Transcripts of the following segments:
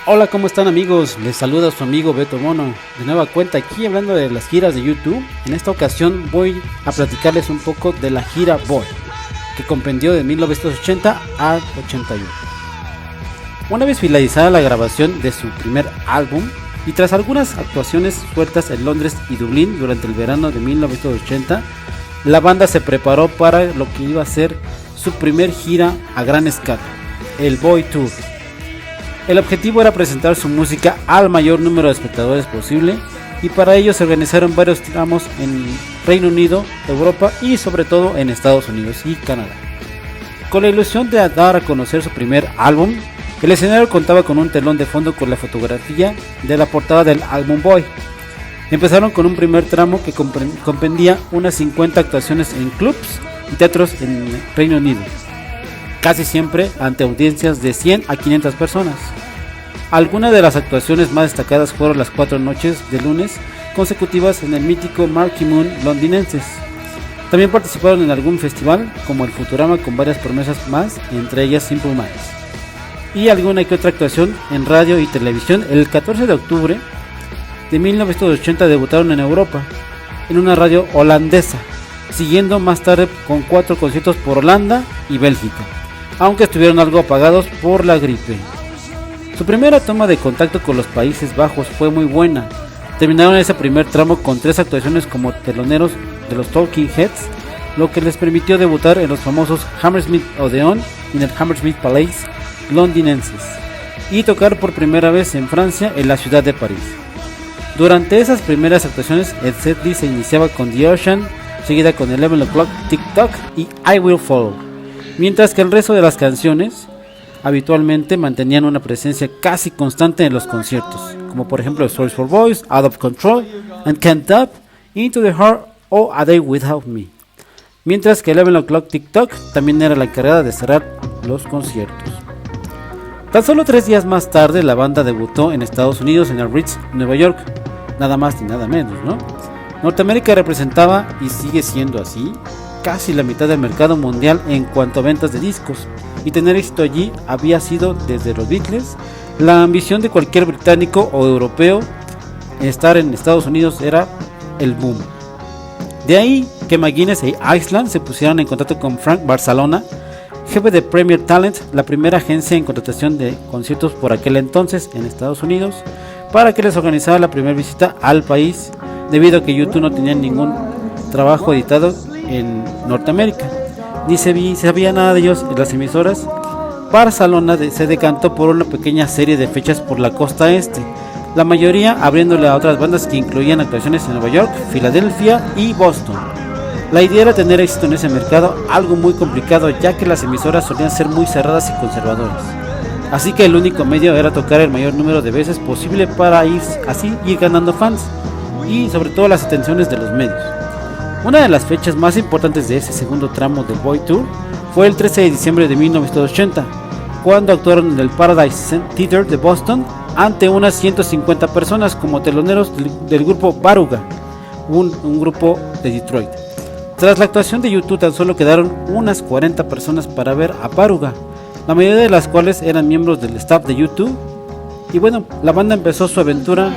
Hola, ¿cómo están amigos? Les saluda su amigo Beto Mono, de nueva cuenta aquí hablando de las giras de YouTube. En esta ocasión voy a platicarles un poco de la gira Boy, que comprendió de 1980 a 81. Una vez finalizada la grabación de su primer álbum, y tras algunas actuaciones sueltas en Londres y Dublín durante el verano de 1980, la banda se preparó para lo que iba a ser su primer gira a gran escala, el Boy Tour. El objetivo era presentar su música al mayor número de espectadores posible, y para ello se organizaron varios tramos en Reino Unido, Europa y sobre todo en Estados Unidos y Canadá. Con la ilusión de dar a conocer su primer álbum, el escenario contaba con un telón de fondo con la fotografía de la portada del álbum Boy. Empezaron con un primer tramo que comprendía unas 50 actuaciones en clubs y teatros en Reino Unido, casi siempre ante audiencias de 100 a 500 personas. Algunas de las actuaciones más destacadas fueron las 4 noches de lunes consecutivas en el mítico Marquee Moon londinenses. También participaron en algún festival como el Futurama con varias promesas más, entre ellas Simple Minds, y alguna que otra actuación en radio y televisión. El 14 de octubre de 1980 debutaron en Europa, en una radio holandesa, siguiendo más tarde con 4 conciertos por Holanda y Bélgica, aunque estuvieron algo apagados por la gripe. Su primera toma de contacto con los Países Bajos fue muy buena. Terminaron ese primer tramo con 3 actuaciones como teloneros de los Talking Heads, lo que les permitió debutar en los famosos Hammersmith Odeon y en el Hammersmith Palace londinenses, y tocar por primera vez en Francia, en la ciudad de París. Durante esas primeras actuaciones, el setlist se iniciaba con The Ocean, seguida con 11 O'Clock, TikTok y I Will Follow, mientras que el resto de las canciones habitualmente mantenían una presencia casi constante en los conciertos, como por ejemplo Stories for Boys, Out of Control, and Can't Stop, Into the Heart o A Day Without Me, mientras que 11 O'Clock TikTok también era la encargada de cerrar los conciertos. Tan solo 3 días más tarde, la banda debutó en Estados Unidos en el Ritz, Nueva York, nada más ni nada menos, ¿no? Norteamérica representaba, y sigue siendo así, casi la mitad del mercado mundial en cuanto a ventas de discos, y tener éxito allí había sido, desde los Beatles, la ambición de cualquier británico o europeo. Estar en Estados Unidos era el boom. De ahí que McGuinness e Island se pusieron en contacto con Frank Barsalona, jefe de Premier Talent, la primera agencia en contratación de conciertos por aquel entonces en Estados Unidos, para que les organizara la primera visita al país, debido a que YouTube no tenía ningún trabajo editado en Norteamérica, ni se sabía nada de ellos en las emisoras. Barcelona se decantó por una pequeña serie de fechas por la costa este, la mayoría abriéndole a otras bandas que incluían actuaciones en Nueva York, Filadelfia y Boston. La idea era tener éxito en ese mercado, algo muy complicado ya que las emisoras solían ser muy cerradas y conservadoras, así que el único medio era tocar el mayor número de veces posible para ir ganando fans y sobre todo las atenciones de los medios. Una de las fechas más importantes de ese segundo tramo del Boy Tour fue el 13 de diciembre de 1980, cuando actuaron en el Paradise Theatre de Boston ante unas 150 personas como teloneros del grupo Baruga, un grupo de Detroit. Tras la actuación de YouTube tan solo quedaron unas 40 personas para ver a Baruga, la mayoría de las cuales eran miembros del staff de YouTube. Y bueno, la banda empezó su aventura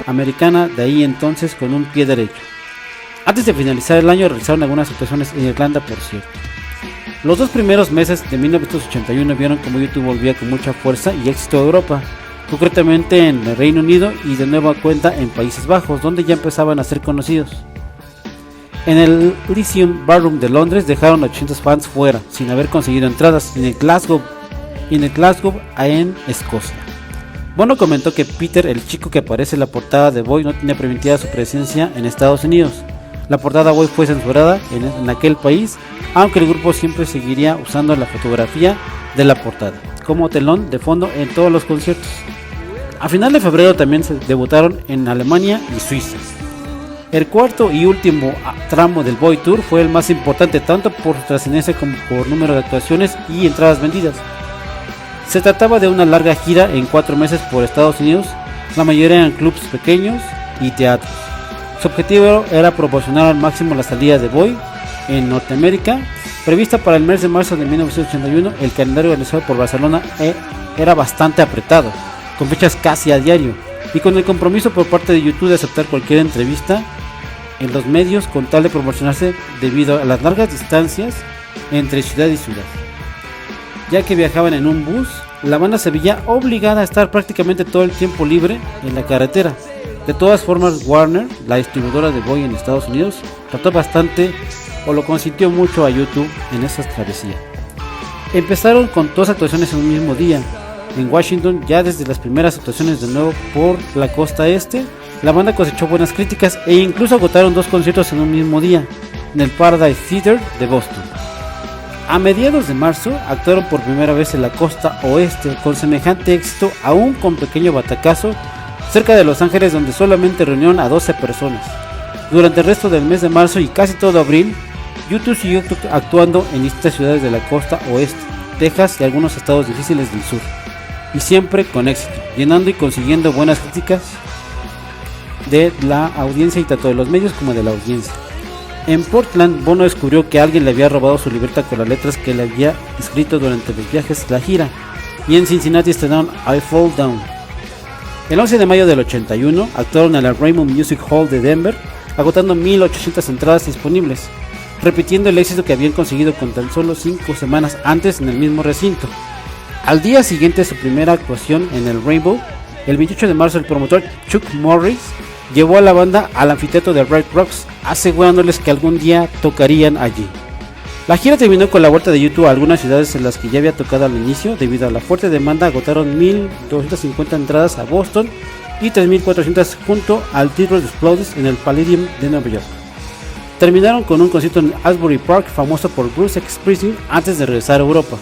americana de ahí entonces con un pie derecho. Antes de finalizar el año realizaron algunas actuaciones en Irlanda, por cierto. Los 2 primeros meses de 1981 vieron como YouTube volvía con mucha fuerza y éxito a Europa, concretamente en el Reino Unido y de nueva cuenta en Países Bajos, donde ya empezaban a ser conocidos. En el Lyceum Ballroom de Londres dejaron 800 fans fuera, sin haber conseguido entradas, en el Glasgow en Escocia. Bono comentó que Peter, el chico que aparece en la portada de Boy, no tenía permitida su presencia en Estados Unidos. La portada Boy fue censurada en aquel país, aunque el grupo siempre seguiría usando la fotografía de la portada como telón de fondo en todos los conciertos. A final de febrero también se debutaron en Alemania y Suiza. El cuarto y último tramo del Boy Tour fue el más importante tanto por su trascendencia como por número de actuaciones y entradas vendidas. Se trataba de una larga gira en 4 meses por Estados Unidos, la mayoría en clubs pequeños y teatros. Su objetivo era proporcionar al máximo la salida de Boy en Norteamérica, prevista para el mes de marzo de 1981. El calendario realizado por Barcelona era bastante apretado, con fechas casi a diario, y con el compromiso por parte de YouTube de aceptar cualquier entrevista en los medios con tal de promocionarse debido a las largas distancias entre ciudad y ciudad. Ya que viajaban en un bus, la banda se veía obligada a estar prácticamente todo el tiempo libre en la carretera. De todas formas, Warner, la distribuidora de Bowie en Estados Unidos, trató bastante o lo consintió mucho a YouTube en esa travesía. Empezaron con 2 actuaciones en un mismo día. En Washington, ya desde las primeras actuaciones de nuevo por la costa este, la banda cosechó buenas críticas e incluso agotaron 2 conciertos en un mismo día, en el Paradise Theater de Boston. A mediados de marzo actuaron por primera vez en la costa oeste con semejante éxito, aún con pequeño batacazo, cerca de Los Ángeles, donde solamente reunieron a 12 personas. Durante el resto del mes de marzo y casi todo abril, YouTube siguió actuando en distintas ciudades de la costa oeste, Texas y algunos estados difíciles del sur, y siempre con éxito, llenando y consiguiendo buenas críticas de la audiencia y tanto de los medios como de la audiencia. En Portland, Bono descubrió que alguien le había robado su libreta con las letras que le había escrito durante los viajes de la gira, y en Cincinnati estrenaron I Fall Down. El 11 de mayo del 81 actuaron en la Raymond Music Hall de Denver, agotando 1800 entradas disponibles, repitiendo el éxito que habían conseguido con tan solo 5 semanas antes en el mismo recinto. Al día siguiente de su primera actuación en el Rainbow, el 28 de marzo, el promotor Chuck Morris llevó a la banda al anfiteatro de Red Rocks, asegurándoles que algún día tocarían allí. La gira terminó con la vuelta de YouTube a algunas ciudades en las que ya había tocado al inicio. Debido a la fuerte demanda, agotaron 1250 entradas a Boston y 3400 junto al Theatre Explodes en el Palladium de Nueva York. Terminaron con un concierto en Asbury Park, famoso por Bruce Springsteen, antes de regresar a Europa.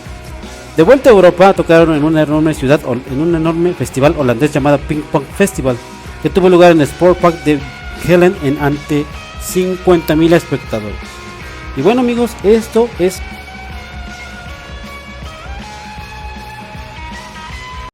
De vuelta a Europa, tocaron en una enorme ciudad, en un enorme festival holandés llamado Pink Pong Festival, que tuvo lugar en el Sport Park de Helen ante 50.000 espectadores. Y bueno amigos, esto es